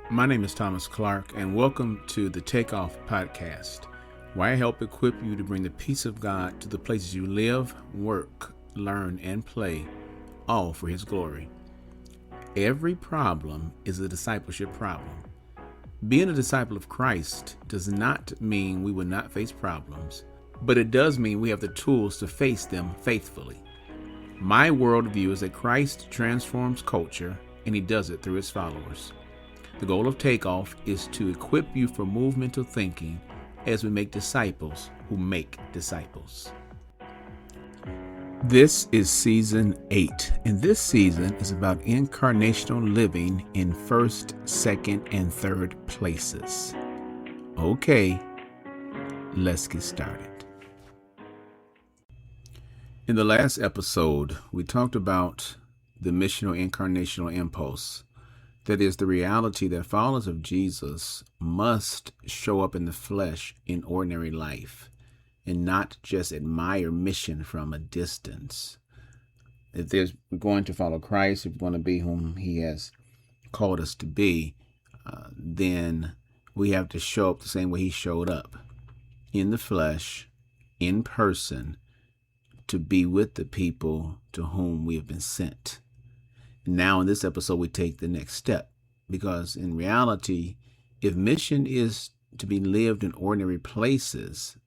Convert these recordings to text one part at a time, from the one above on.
My name is Thomas Clark, and welcome to the Takeoff Podcast, where I help equip you to bring the peace of God to the places you live, work, learn, and play, all for His glory. Every problem is a discipleship problem. Being a disciple of Christ does not mean we will not face problems, but it does mean we have the tools to face them faithfully. My worldview is that Christ transforms culture, and He does it through His followers. The goal of Takeoff is to equip you for movemental thinking as we make disciples who make disciples. This is season 8, and this season is about incarnational living in first, second, and third places. Okay, let's get started. In the last episode, we talked about the missional-incarnational impulse. That is, the reality that followers of Jesus must show up in the flesh in ordinary life and not just admire mission from a distance. If we're going to follow Christ, if we're going to be whom He has called us to be, then we have to show up the same way He showed up, in the flesh, in person, to be with the people to whom we have been sent. Now, in this episode, we take the next step, because in reality, if mission is to be lived in ordinary places,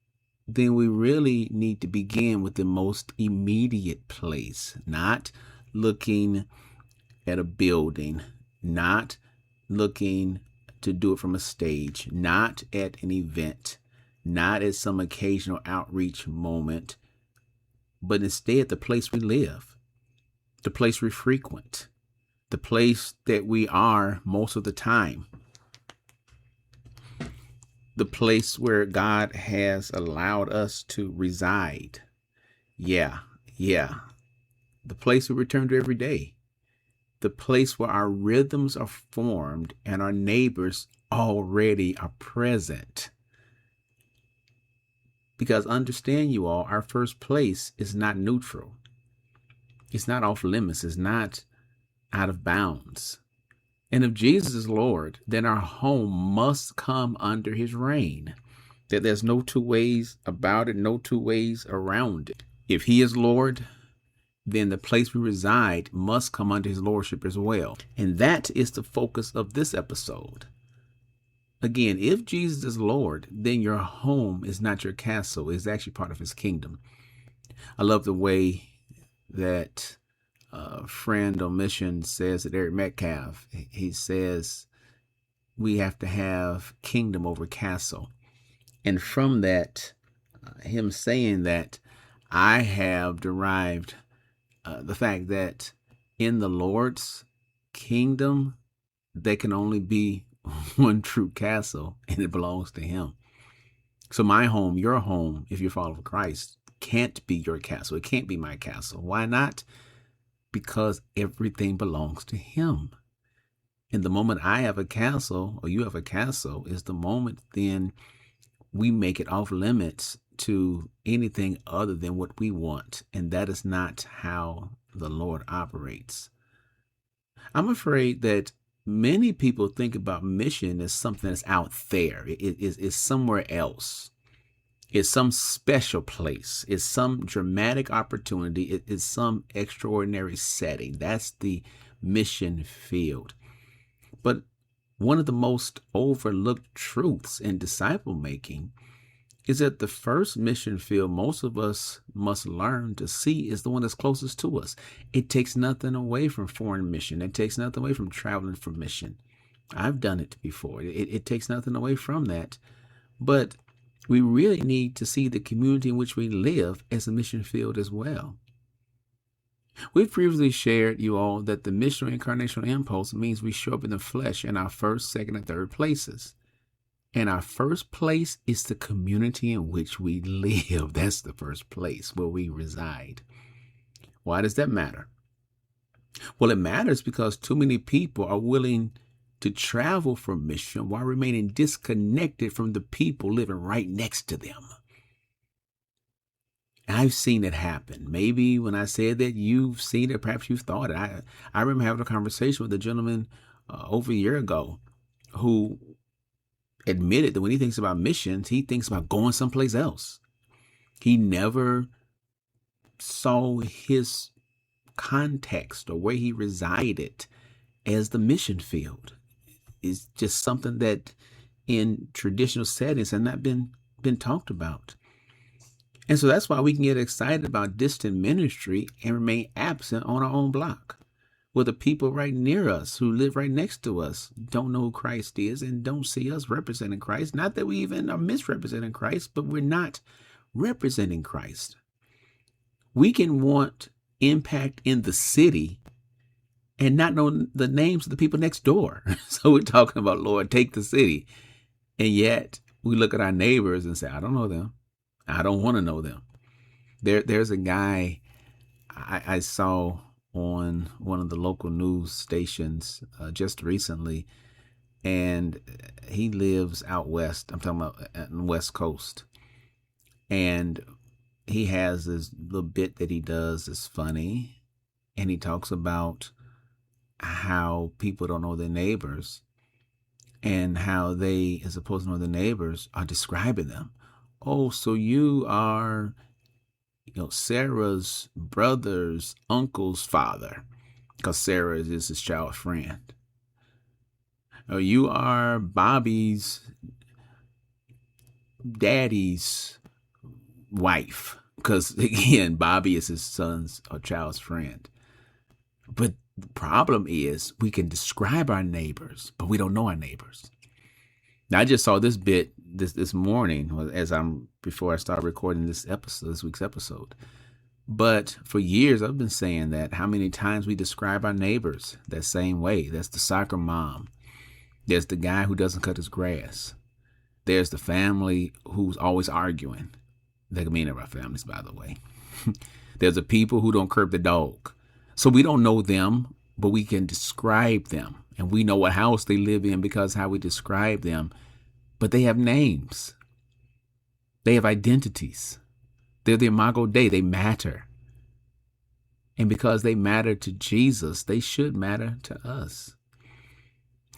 then we really need to begin with the most immediate place, not looking at a building, not looking to do it from a stage, not at an event, not at some occasional outreach moment, but instead the place we live, the place we frequent, the place that we are most of the time, the place where God has allowed us to reside. Yeah, the place we return to every day, the place where our rhythms are formed and our neighbors already are present. Because understand, you all, our first place is not neutral. It's not off limits. It's not out of bounds. And if Jesus is Lord, then our home must come under His reign. That there's no two ways about it, no two ways around it. If He is Lord, then the place we reside must come under His lordship as well. And that is the focus of this episode. Again, if Jesus is Lord, then your home is not your castle. It's actually part of His kingdom. I love the way that friend on mission says that Eric Metcalf, he says we have to have kingdom over castle. And from that, him saying that, I have derived the fact that in the Lord's kingdom, there can only be one true castle, and it belongs to Him. So my home, your home, if you follow Christ, can't be your castle. It can't be my castle. Why not? Because everything belongs to Him. And the moment I have a castle or you have a castle is the moment then we make it off limits to anything other than what we want. And that is not how the Lord operates. I'm afraid that many people think about mission as something that's out there. It's somewhere else. It's some special place. It's some dramatic opportunity. It is some extraordinary setting. That's the mission field. But one of the most overlooked truths in disciple making is that the first mission field most of us must learn to see is the one that's closest to us. It takes nothing away from foreign mission. It takes nothing away from traveling for mission. I've done it before. It takes nothing away from that. But we really need to see the community in which we live as a mission field as well. We've previously shared, you all, that the missional-incarnational impulse means we show up in the flesh in our first, second, and third places. And our first place is the community in which we live. That's the first place where we reside. Why does that matter? Well, it matters because too many people are willing to travel for mission while remaining disconnected from the people living right next to them. I've seen it happen. Maybe when I said that, you've seen it, perhaps you've thought it. I remember having a conversation with a gentleman over a year ago who admitted that when he thinks about missions, he thinks about going someplace else. He never saw his context or where he resided as the mission field. It's just something that in traditional settings had not been talked about. And so that's why we can get excited about distant ministry and remain absent on our own block, where the people right near us who live right next to us don't know who Christ is and don't see us representing Christ. Not that we even are misrepresenting Christ, but we're not representing Christ. We can want impact in the city and not know the names of the people next door. So we're talking about, Lord, take the city. And yet we look at our neighbors and say, I don't know them. I don't want to know them. There's a guy I saw on one of the local news stations just recently, and he lives out west. I'm talking about on the West Coast. And he has this little bit that he does that's funny, and he talks about how people don't know their neighbors and how they, as opposed to know their neighbors, are describing them. Oh, so you are, Sarah's brother's uncle's father, because Sarah is his child's friend. Or you are Bobby's daddy's wife, because again, Bobby is his son's or child's friend. But the problem is we can describe our neighbors, but we don't know our neighbors. Now, I just saw this bit this morning before I started recording this week's episode. But for years, I've been saying that how many times we describe our neighbors that same way. That's the soccer mom. There's the guy who doesn't cut his grass. There's the family who's always arguing. They can mean of our families, by the way. There's the people who don't curb the dog. So we don't know them, but we can describe them. And we know what house they live in because how we describe them. But they have names. They have identities. They're the imago Dei. They matter. And because they matter to Jesus, they should matter to us.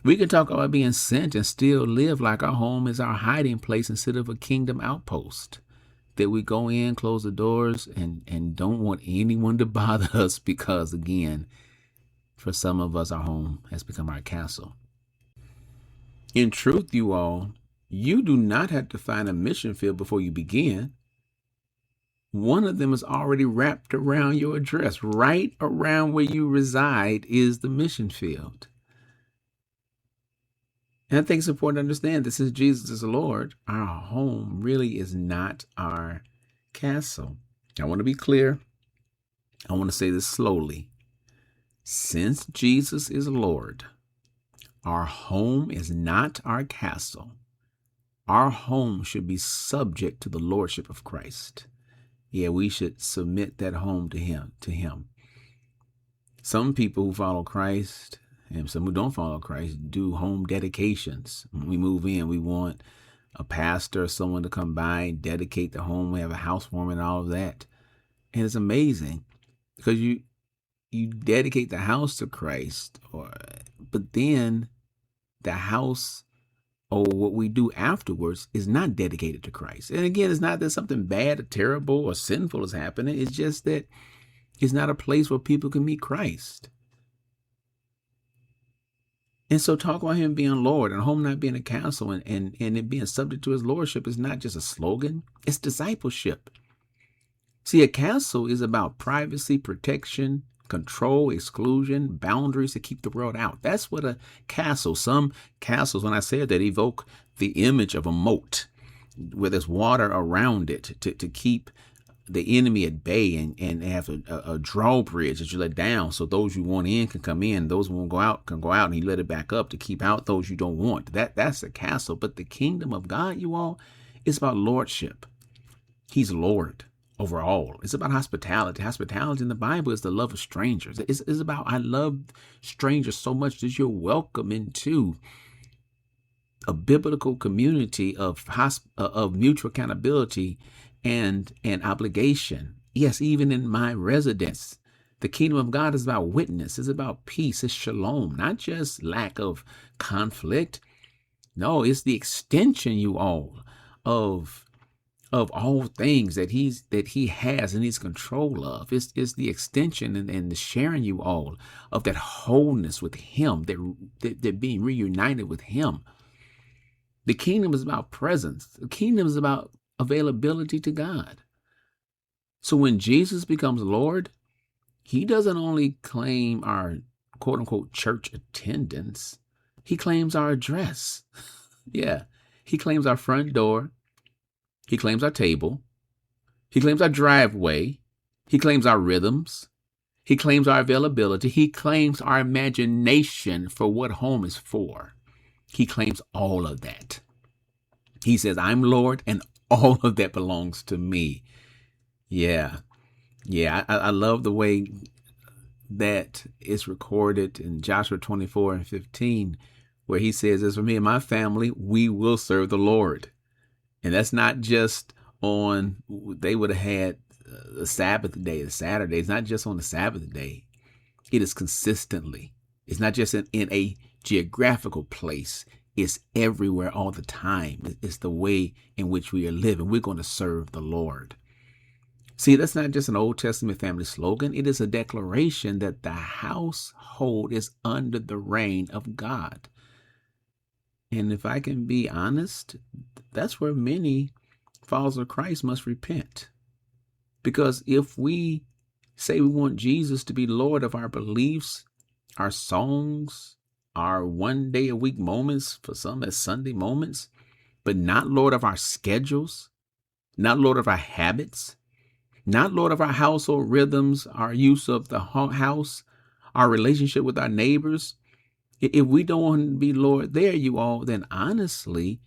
We can talk about being sent and still live like our home is our hiding place instead of a kingdom outpost. That we go in, close the doors, and don't want anyone to bother us because, again, for some of us, our home has become our castle. In truth, you all, you do not have to find a mission field before you begin. One of them is already wrapped around your address. Right around where you reside is the mission field. And I think it's important to understand that since Jesus is the Lord, our home really is not our castle. I want to be clear. I want to say this slowly. Since Jesus is Lord, our home is not our castle. Our home should be subject to the lordship of Christ. Yeah, we should submit that home to him. Some people who follow Christ and some who don't follow Christ do home dedications. When we move in, we want a pastor or someone to come by and dedicate the home. We have a housewarming and all of that. And it's amazing because you dedicate the house to Christ, but then the house or what we do afterwards is not dedicated to Christ. And again, it's not that something bad or terrible or sinful is happening. It's just that it's not a place where people can meet Christ. And so talk about him being Lord and home not being a castle and it being subject to his lordship is not just a slogan. It's discipleship. See, a castle is about privacy, protection, control, exclusion, boundaries to keep the world out. That's what a castle. Some castles, when I say that, evoke the image of a moat where there's water around it to keep the enemy at bay and have a drawbridge that you let down so those you want in can come in, those who won't go out can go out, and you let it back up to keep out those you don't want. That's a castle. But the kingdom of God, you all, is about lordship. He's Lord over all. It's about hospitality. Hospitality in the Bible is the love of strangers. It's about I love strangers so much that you're welcome into a biblical community of mutual accountability and obligation. Yes, even in my residence, the kingdom of God is about witness. It's about peace. It's shalom, not just lack of conflict. No, it's the extension, you all, of all things that he has and he's control of. It's the extension and the sharing, you all, of that wholeness with him, that being reunited with him. The kingdom is about presence. The kingdom is about availability to God. So when Jesus becomes Lord, he doesn't only claim our quote unquote church attendance, he claims our address. Yeah. He claims our front door. He claims our table. He claims our driveway. He claims our rhythms. He claims our availability. He claims our imagination for what home is for. He claims all of that. He says, I'm Lord, and all of that belongs to me. Yeah. Yeah. I love the way that is recorded in Joshua 24:15, where he says, as for me and my family, we will serve the Lord. And that's not just on, they would have had the Sabbath day, the Saturday. It's not just on the Sabbath day. It is consistently. It's not just in a geographical place. It's everywhere all the time. It's the way in which we are living. We're going to serve the Lord. See, that's not just an Old Testament family slogan. It is a declaration that the household is under the reign of God. And if I can be honest, that's where many followers of Christ must repent. Because if we say we want Jesus to be Lord of our beliefs, our songs, our one day a week moments, for some as Sunday moments, but not Lord of our schedules, not Lord of our habits, not Lord of our household rhythms, our use of the house, our relationship with our neighbors, if we don't want him to be Lord there, you all, then honestly,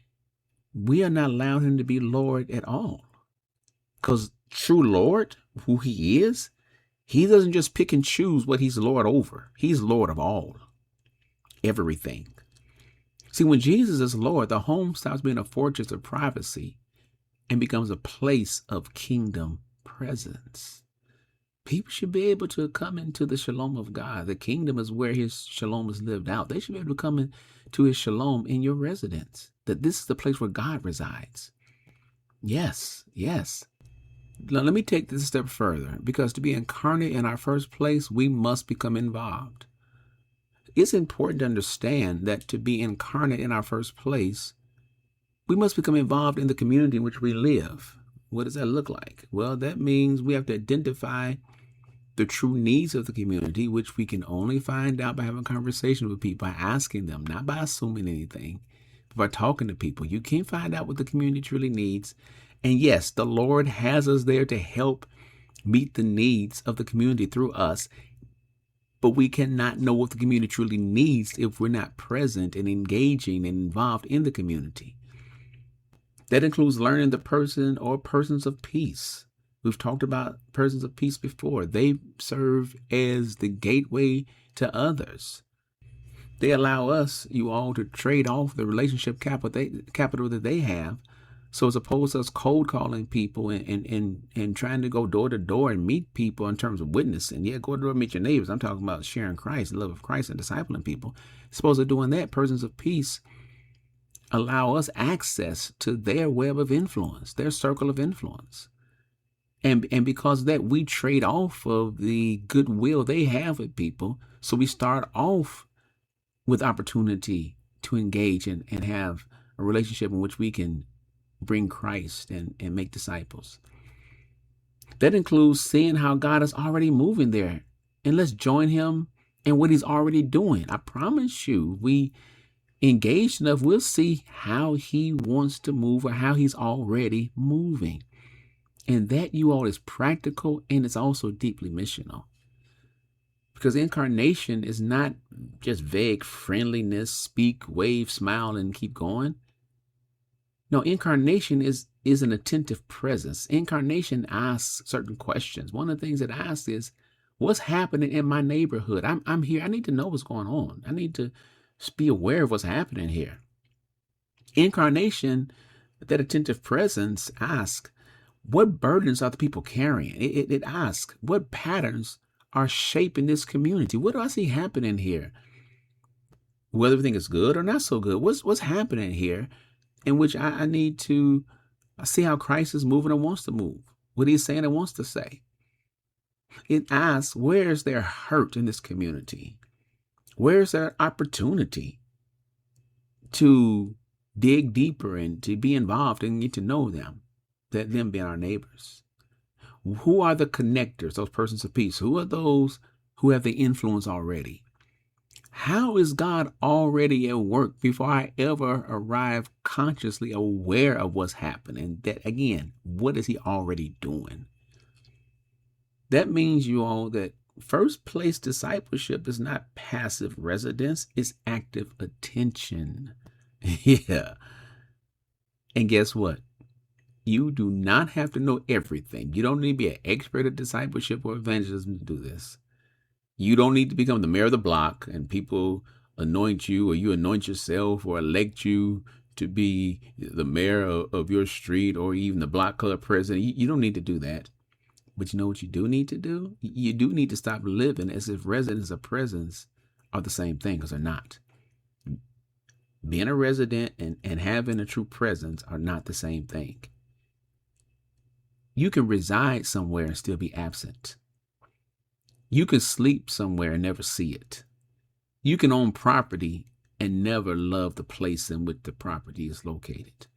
we are not allowing him to be Lord at all. Because true Lord, who he is, he doesn't just pick and choose what he's Lord over. He's Lord of all, everything. See, when Jesus is Lord, the home stops being a fortress of privacy and becomes a place of kingdom presence. People should be able to come into the shalom of God. The kingdom is where his shalom is lived out. They should be able to come into his shalom in your residence. That this is the place where God resides. Yes, yes. Now, let me take this a step further, because to be incarnate in our first place, we must become involved. It's important to understand that to be incarnate in our first place, we must become involved in the community in which we live. What does that look like? Well, that means we have to identify the true needs of the community, which we can only find out by having conversations with people, by asking them, not by assuming anything, but by talking to people. You can find out what the community truly needs. And yes, the Lord has us there to help meet the needs of the community through us. But we cannot know what the community truly needs if we're not present and engaging and involved in the community. That includes learning the person or persons of peace. We've talked about persons of peace before. They serve as the gateway to others. They allow us, you all, to trade off the relationship capital that they have. So as opposed to us cold calling people and trying to go door to door and meet people in terms of witnessing. Yeah, go to door and meet your neighbors. I'm talking about sharing Christ, the love of Christ, and discipling people. Supposed to doing that, persons of peace allow us access to their web of influence, their circle of influence. And because of that, we trade off of the goodwill they have with people. So we start off with opportunity to engage and have a relationship in which we can bring Christ and make disciples. That includes seeing how God is already moving there. And let's join him in what he's already doing. I promise you, we engage enough, we'll see how he wants to move or how he's already moving. And that, you all, is practical, and it's also deeply missional. Because incarnation is not just vague friendliness, speak, wave, smile, and keep going. No, incarnation is an attentive presence. Incarnation asks certain questions. One of the things it asks is, what's happening in my neighborhood? I'm here. I need to know what's going on. I need to be aware of what's happening here. Incarnation, that attentive presence, asks, what burdens are the people carrying? It asks, what patterns are shaping this community? What do I see happening here? whether everything is good or not so good. What's happening here, in which I need to see how Christ is moving and wants to move, what he's saying and wants to say. It asks, where is there hurt in this community? Where is there opportunity to dig deeper and to be involved and get to know them, that them being our neighbors? Who are the connectors, those persons of peace? Who are those who have the influence already? How is God already at work before I ever arrive consciously aware of what's happening? That, again, what is he already doing? That means, you all, that first place discipleship is not passive residence, it's active attention. Yeah. And guess what? You do not have to know everything. You don't need to be an expert at discipleship or evangelism to do this. You don't need to become the mayor of the block and people anoint you, or you anoint yourself or elect you to be the mayor of your street or even the block club president. You don't need to do that. But you know what you do need to do? You do need to stop living as if residence or presence are the same thing, because they're not. Being a resident and having a true presence are not the same thing. You can reside somewhere and still be absent. You can sleep somewhere and never see it. You can own property and never love the place in which the property is located.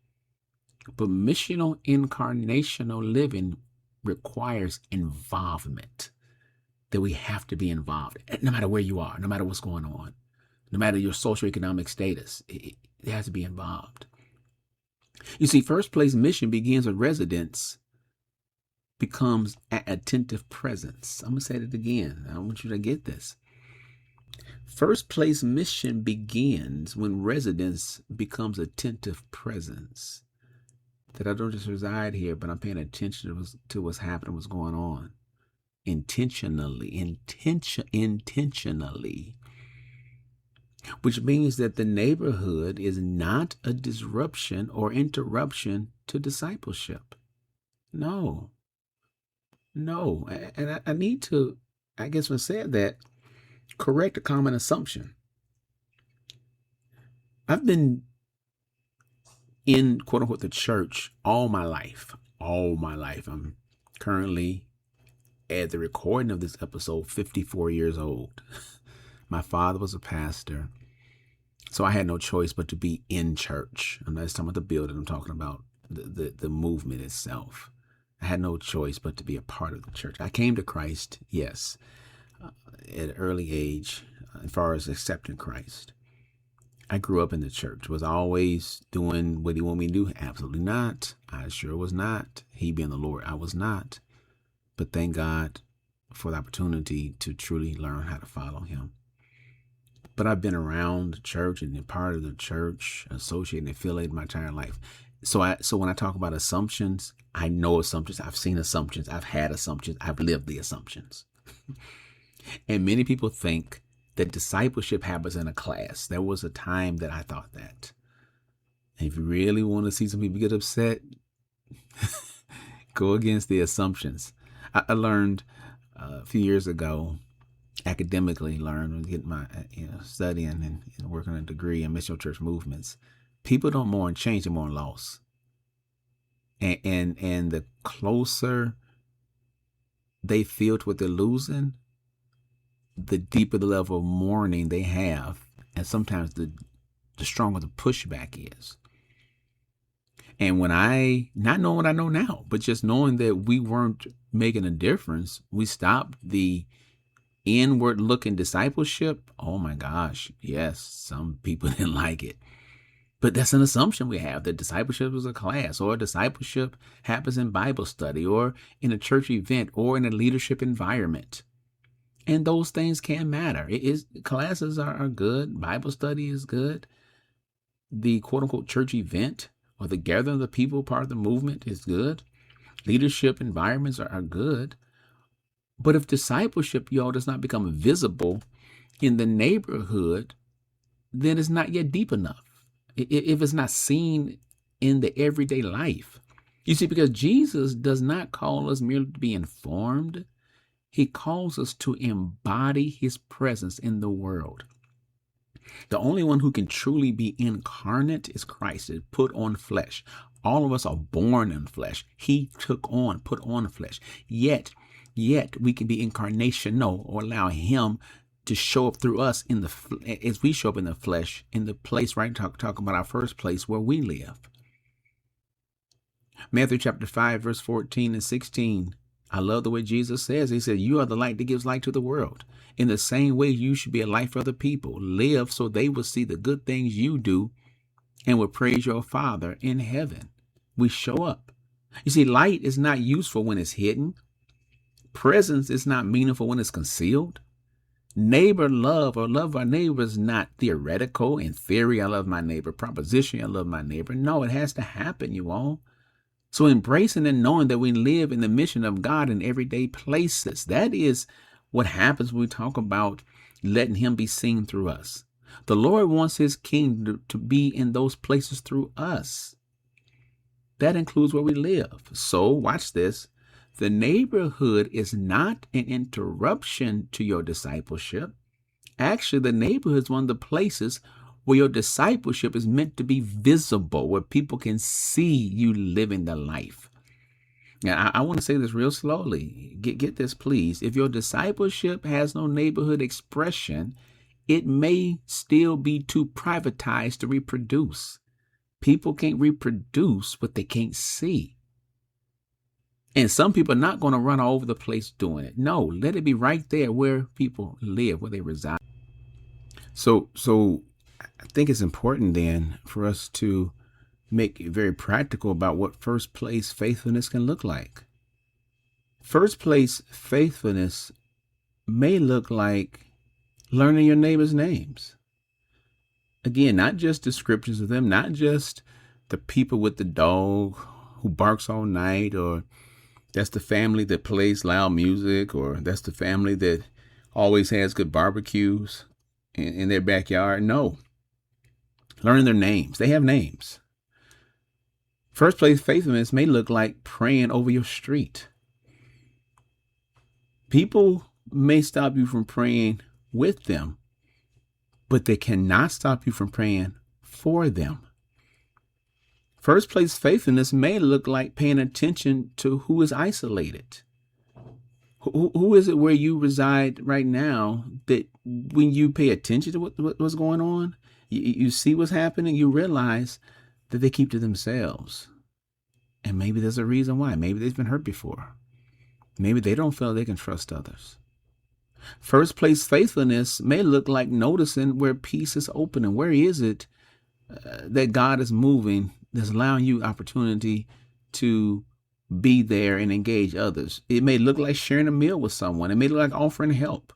But missional-incarnational living requires involvement, that we have to be involved, no matter where you are, no matter what's going on, no matter your socioeconomic status, it has to be involved. You see, first place mission begins with residence, becomes attentive presence. I'm going to say that again. I want you to get this. First place mission begins when residence becomes attentive presence. That I don't just reside here, but I'm paying attention to what's happening, what's going on. Intentionally. Which means that the neighborhood is not a disruption or interruption to discipleship. No. And I need to, I guess when I said that, correct a common assumption. I've been in, quote unquote, the church all my life. I'm currently, at the recording of this episode, 54 years old. My father was a pastor, so I had no choice but to be in church. I'm not just talking about the building, I'm talking about the movement itself. I had no choice but to be a part of the church. I came to Christ, yes, at an early age, as far as accepting Christ. I grew up in the church. Was I always doing what he wanted me to do? Absolutely not. I sure was not. He being the Lord, I was not. But thank God for the opportunity to truly learn how to follow him. But I've been around the church and been part of the church, associated and affiliated my entire life. So when I talk about assumptions, I know assumptions. I've seen assumptions. I've had assumptions. I've lived the assumptions. And many people think that discipleship happens in a class. There was a time that I thought that. And if you really want to see some people get upset, go against the assumptions. I learned a few years ago, academically learned, getting my studying and working on a degree in missional church movements. People don't mourn change, they mourn loss. And the closer they feel to what they're losing, the deeper the level of mourning they have, and sometimes the stronger the pushback is. And when I, not knowing what I know now, but just knowing that we weren't making a difference, we stopped the inward looking discipleship. Oh my gosh, yes, some people didn't like it. But that's an assumption we have, that discipleship is a class, or discipleship happens in Bible study, or in a church event, or in a leadership environment. And those things can matter. Classes are good. Bible study is good. The quote unquote church event or the gathering of the people, part of the movement, is good. Leadership environments are good. But if discipleship, y'all, does not become visible in the neighborhood, then it's not yet deep enough. If it's not seen in the everyday life. You see, because Jesus does not call us merely to be informed. He calls us to embody his presence in the world. The only one who can truly be incarnate is Christ. It put on flesh. All of us are born in flesh. He put on flesh. Yet we can be incarnational, or allow him to show up through us as we show up in the flesh, in the place, right? Talking about our first place where we live. Matthew chapter 5, verse 14 and 16. I love the way Jesus says. He said, you are the light that gives light to the world. In the same way, you should be a light for other people. Live so they will see the good things you do and will praise your Father in heaven. We show up. You see, light is not useful when it's hidden. Presence is not meaningful when it's concealed. Neighbor love, or love our neighbor, is not theoretical. In theory, I love my neighbor. Proposition, I love my neighbor. No, it has to happen, you all. So embracing and knowing that we live in the mission of God in everyday places. That is what happens when we talk about letting him be seen through us. The Lord wants his kingdom to be in those places through us. That includes where we live. So watch this. The neighborhood is not an interruption to your discipleship. Actually, the neighborhood is one of the places where your discipleship is meant to be visible, where people can see you living the life. Now, I want to say this real slowly. Get this, please. If your discipleship has no neighborhood expression, it may still be too privatized to reproduce. People can't reproduce what they can't see. And some people are not going to run all over the place doing it. No, let it be right there where people live, where they reside. So I think it's important then for us to make it very practical about what first place faithfulness can look like. First place faithfulness may look like learning your neighbor's names. Again, not just descriptions of them, not just the people with the dog who barks all night, or that's the family that plays loud music, or that's the family that always has good barbecues in their backyard. No. Learning their names. They have names. First place faithfulness may look like praying over your street. People may stop you from praying with them, but they cannot stop you from praying for them. First place faithfulness may look like paying attention to who is isolated. Who is it where you reside right now that when you pay attention to what's going on, you see what's happening, you realize that they keep to themselves. And maybe there's a reason why. Maybe they've been hurt before. Maybe they don't feel they can trust others. First place faithfulness may look like noticing where peace is open, and where is it that God is moving, that's allowing you opportunity to be there and engage others. It may look like sharing a meal with someone. It may look like offering help.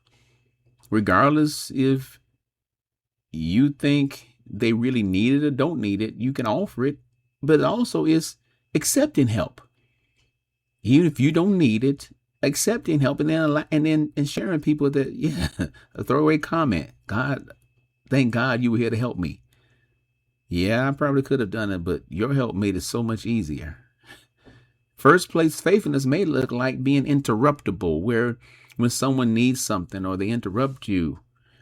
Regardless if you think they really need it or don't need it, you can offer it. But it also is accepting help. Even if you don't need it, accepting help, and then sharing people that, a throwaway comment. God, thank God you were here to help me. Yeah, I probably could have done it, but your help made it so much easier. First place faithfulness may look like being interruptible, where when someone needs something or they interrupt you,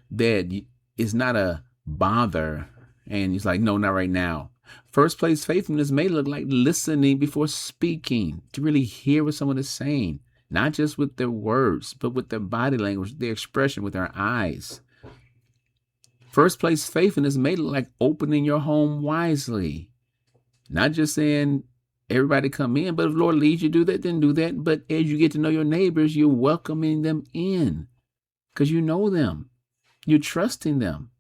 that is not a bother, and it's like, no, not right now. First place faithfulness may look like listening before speaking, to really hear what someone is saying, not just with their words, but with their body language, their expression, with their eyes. First place faithfulness may look like opening your home wisely, not just saying everybody come in, but if the Lord leads you to do that, then do that. But as you get to know your neighbors, you're welcoming them in because you know them. You're trusting them.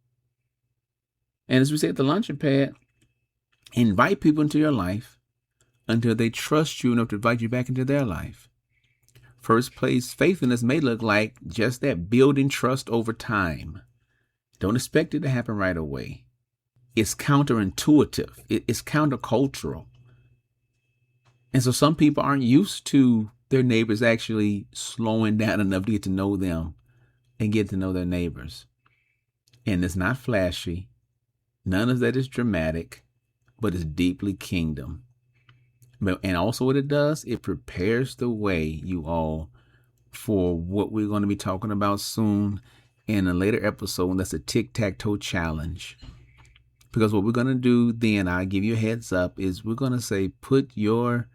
And as we say at the luncheon pad, invite people into your life until they trust you enough to invite you back into their life. First place faithfulness may look like just that, building trust over time. Don't expect it to happen right away. It's counterintuitive. It's countercultural. And so some people aren't used to their neighbors actually slowing down enough to get to know them and get to know their neighbors. And it's not flashy. None of that is dramatic, but it's deeply kingdom. And also what it does, it prepares the way, you all, for what we're going to be talking about soon in a later episode. That's a tic-tac-toe challenge. Because what we're going to do then, I'll give you a heads up, is we're going to say put your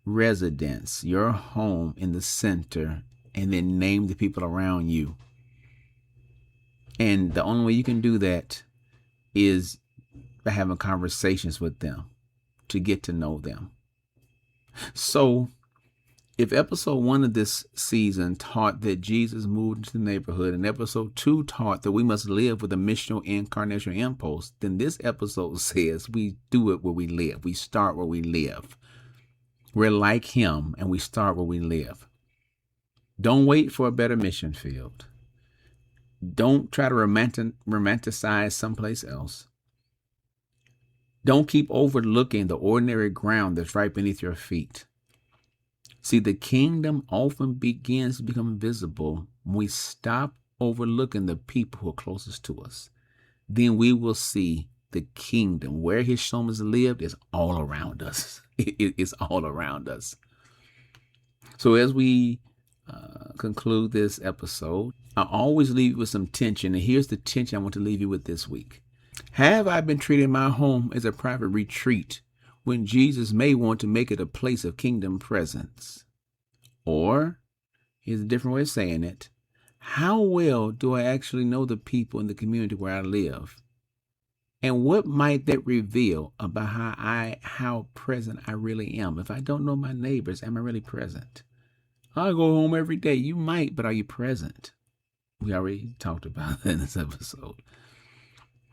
residence, your home in the center, and then name the people around you. And the only way you can do that is by having conversations with them to get to know them. So if episode 1 of this season taught that Jesus moved into the neighborhood, and episode 2 taught that we must live with a missional-incarnational impulse, then this episode says we do it where we live. We start where we live. We're like him, and we start where we live. Don't wait for a better mission field. Don't try to romanticize someplace else. Don't keep overlooking the ordinary ground that's right beneath your feet. See, the kingdom often begins to become visible when we stop overlooking the people who are closest to us. Then we will see the kingdom. Where his showmans lived is all around us. It's all around us. So as we conclude this episode, I always leave you with some tension. And here's the tension I want to leave you with this week. Have I been treating my home as a private retreat when Jesus may want to make it a place of kingdom presence? Or, here's a different way of saying it, how well do I actually know the people in the community where I live? And what might that reveal about how present I really am? If I don't know my neighbors, am I really present? I go home every day. You might, but are you present? We already talked about that in this episode.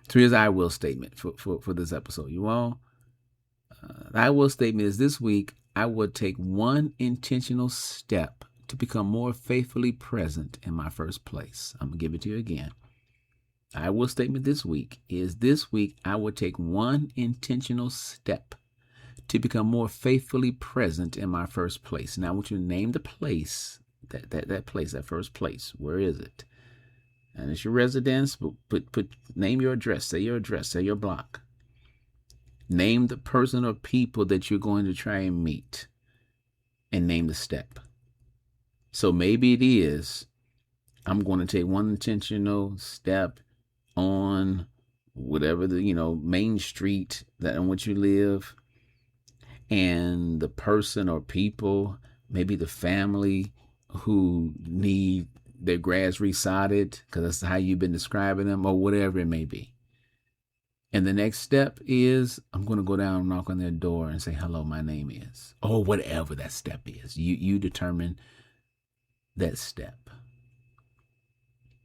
So here's the I will statement for this episode. You all, the I will statement is this week, I will take one intentional step to become more faithfully present in my first place. I'm going to give it to you again. I will statement this week is this week, I will take one intentional step to become more faithfully present in my first place. Now I want you to name the place, that place, that first place. Where is it? And it's your residence, but name your address, say your block. Name the person or people that you're going to try and meet, and name the step. So maybe it is, I'm going to take one intentional step on whatever the, main street that in which you live, and the person or people, maybe the family who need their grass resodded, because that's how you've been describing them, or whatever it may be. And the next step is, I'm going to go down and knock on their door and say, hello, my name is, or whatever that step is. You determine that step.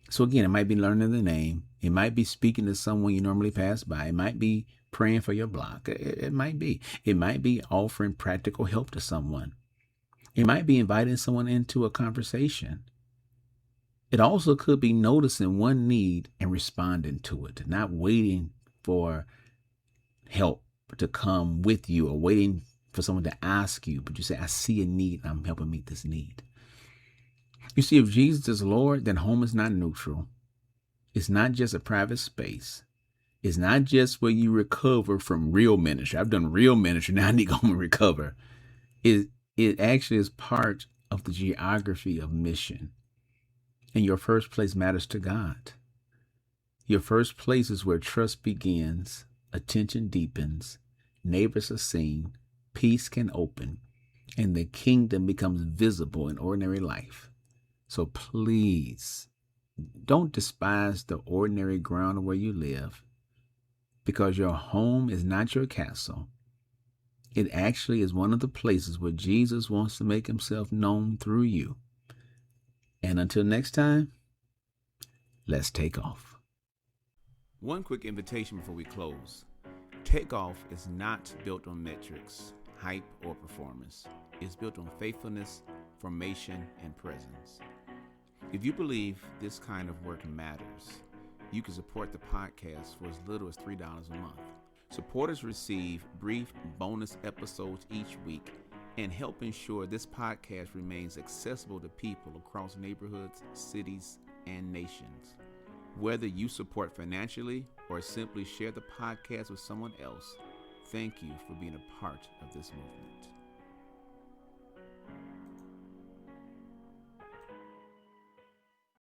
So again, it might be learning the name. It might be speaking to someone you normally pass by. It might be praying for your block. It might be. It might be offering practical help to someone. It might be inviting someone into a conversation. It also could be noticing one need and responding to it, not waiting for help to come with you or waiting for someone to ask you, but you say, I see a need and I'm helping meet this need. You see, if Jesus is Lord, then home is not neutral. It's not just a private space. It's not just where you recover from real ministry. I've done real ministry, now I need to go and recover. It actually is part of the geography of mission. And your first place matters to God. Your first place is where trust begins, attention deepens, neighbors are seen, peace can open, and the kingdom becomes visible in ordinary life. So please, don't despise the ordinary ground where you live, because your home is not your castle. It actually is one of the places where Jesus wants to make himself known through you. And until next time, let's take off. One quick invitation before we close. Takeoff is not built on metrics, hype, or performance. It's built on faithfulness, formation, and presence. If you believe this kind of work matters, you can support the podcast for as little as $3 a month. Supporters receive brief bonus episodes each week and help ensure this podcast remains accessible to people across neighborhoods, cities, and nations. Whether you support financially or simply share the podcast with someone else, thank you for being a part of this movement.